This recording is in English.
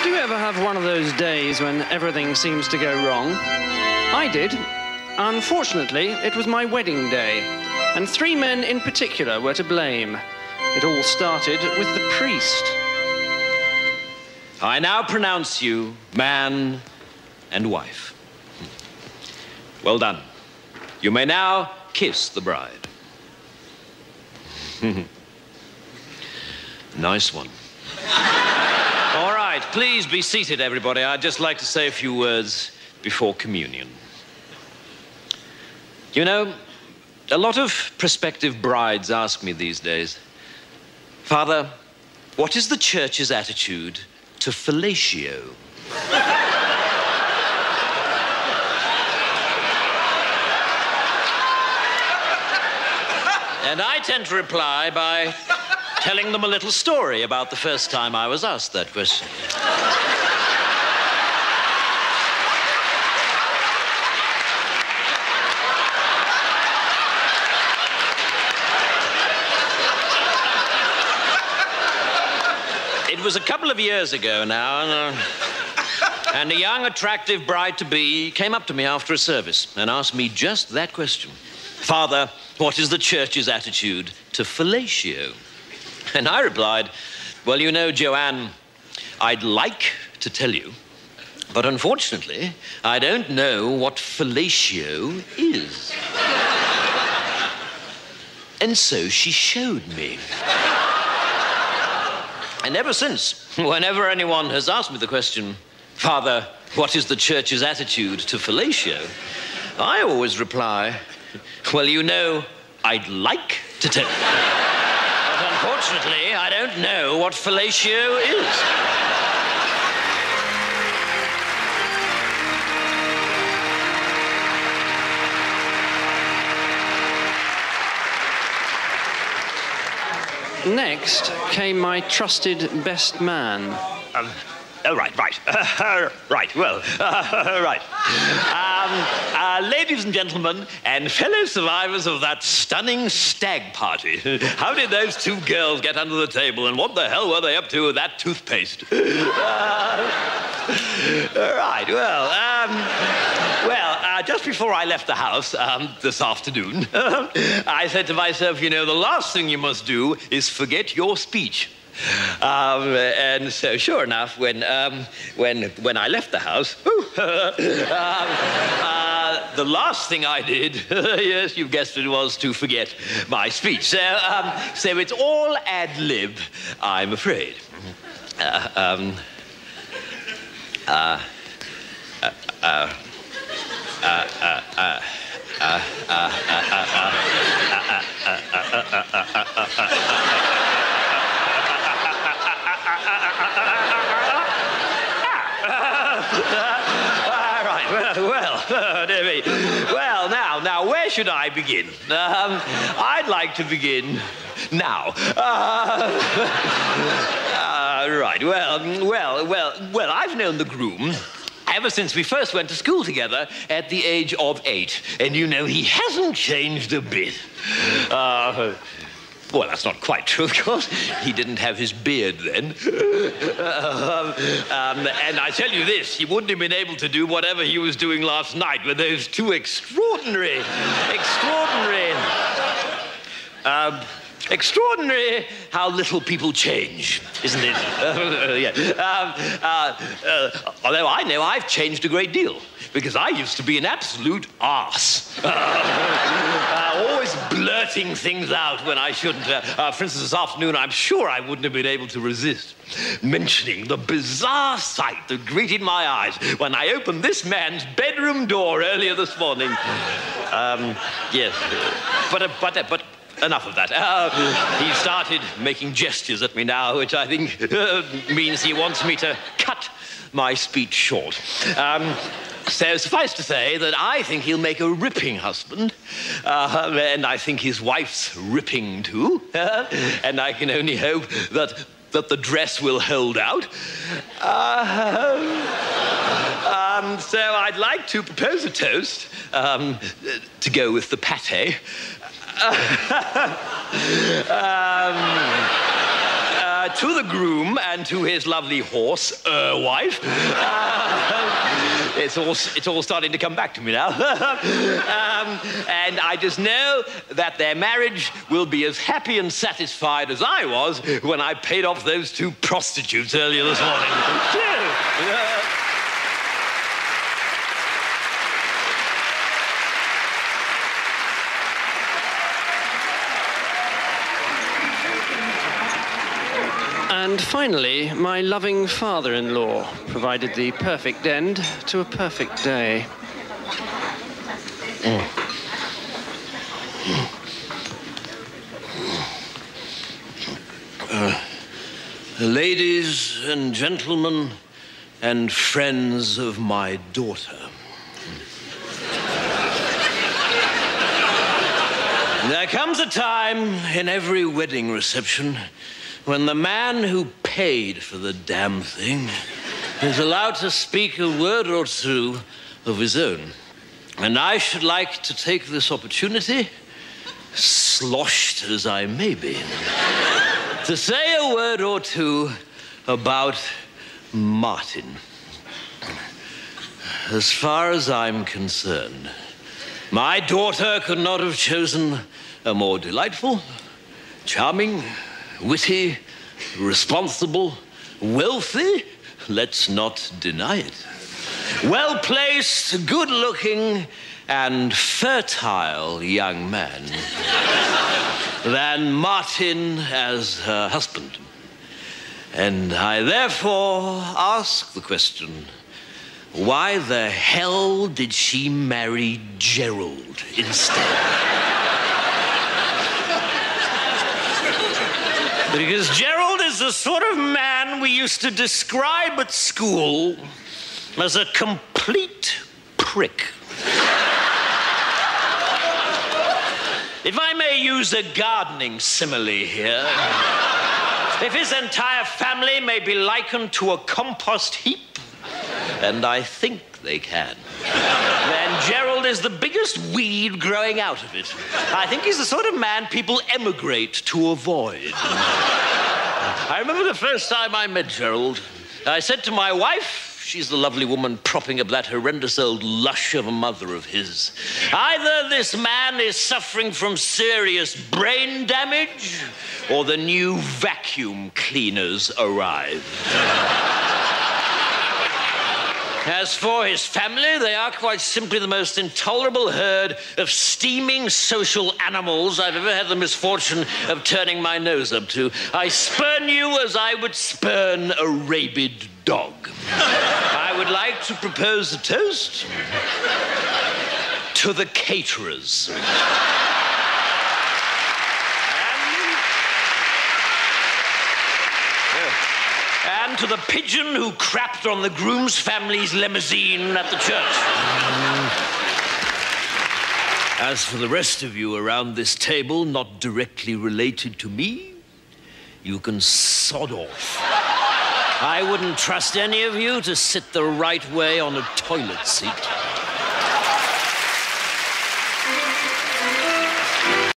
Do you ever have one of those days when everything seems to go wrong? I did. Unfortunately, it was my wedding day, and 3 men in particular were to blame. It all started with the priest. I now pronounce you man and wife. Well done. You may now kiss the bride. Nice one. All right, please be seated, everybody. I'd just like to say a few words before communion. You know, a lot of prospective brides ask me these days, Father, what is the church's attitude to fellatio? And I tend to reply by telling them a little story about the first time I was asked that question. It was a couple of years ago now, and a young, attractive bride-to-be came up to me after a service and asked me just that question. Father, what is the church's attitude to fellatio? And I replied, well, you know, Joanne, I'd like to tell you, but unfortunately, I don't know what fellatio is. And so she showed me. And ever since, whenever anyone has asked me the question, Father, what is the church's attitude to fellatio? I always reply, well, you know, I'd like to tell you. But unfortunately, I don't know what fellatio is. Next came my trusted best man. Right. Ladies and gentlemen, and fellow survivors of that stunning stag party, how did those 2 girls get under the table, and what the hell were they up to with that toothpaste? Just before I left the house this afternoon, I said to myself, you know, the last thing you must do is forget your speech. And so, sure enough, when I left the house, the last thing I did, yes, you guessed it, was to forget my speech. So it's all ad lib, I'm afraid. Dear me. Well, now, where should I begin? I'd like to begin now. Right. Well, I've known the groom ever since we first went to school together at the age of 8. And you know, he hasn't changed a bit. Well, that's not quite true, of course. He didn't have his beard then. And I tell you this, he wouldn't have been able to do whatever he was doing last night with those 2 extraordinary how little people change, isn't it? Although I know I've changed a great deal, because I used to be an absolute arse. Always blurting things out when I shouldn't. For instance, this afternoon, I'm sure I wouldn't have been able to resist mentioning the bizarre sight that greeted my eyes when I opened this man's bedroom door earlier this morning. Yes, but enough of that. He started making gestures at me now, which I think means he wants me to cut my speech short. So suffice to say that I think he'll make a ripping husband, and I think his wife's ripping too, and I can only hope that the dress will hold out. So I'd like to propose a toast to go with the pate. to the groom and to his lovely horse, wife. It's all starting to come back to me now. And I just know that their marriage will be as happy and satisfied as I was when I paid off those 2 prostitutes earlier this morning. And finally, my loving father-in-law provided the perfect end to a perfect day. Ladies and gentlemen and friends of my daughter. There comes a time in every wedding reception when the man who paid for the damn thing is allowed to speak a word or 2 of his own. And I should like to take this opportunity, sloshed as I may be, to say a word or 2 about Martin. As far as I'm concerned, my daughter could not have chosen a more delightful, charming, witty, responsible, wealthy, let's not deny it, well-placed, good-looking, and fertile young man than Martin as her husband. And I therefore ask the question, why the hell did she marry Gerald instead? Because Gerald is the sort of man we used to describe at school as a complete prick. If I may use a gardening simile here, if his entire family may be likened to a compost heap, and I think they can, then Gerald is the biggest weed growing out of it. I think he's the sort of man people emigrate to avoid. I remember the first time I met Gerald. I said to my wife, she's the lovely woman propping up that horrendous old lush of a mother of his, either this man is suffering from serious brain damage, or the new vacuum cleaners arrive. As for his family, they are quite simply the most intolerable herd of steaming social animals I've ever had the misfortune of turning my nose up to. I spurn you as I would spurn a rabid dog. I would like to propose a toast to the caterers. And to the pigeon who crapped on the groom's family's limousine at the church. As for the rest of you around this table, not directly related to me, you can sod off. I wouldn't trust any of you to sit the right way on a toilet seat.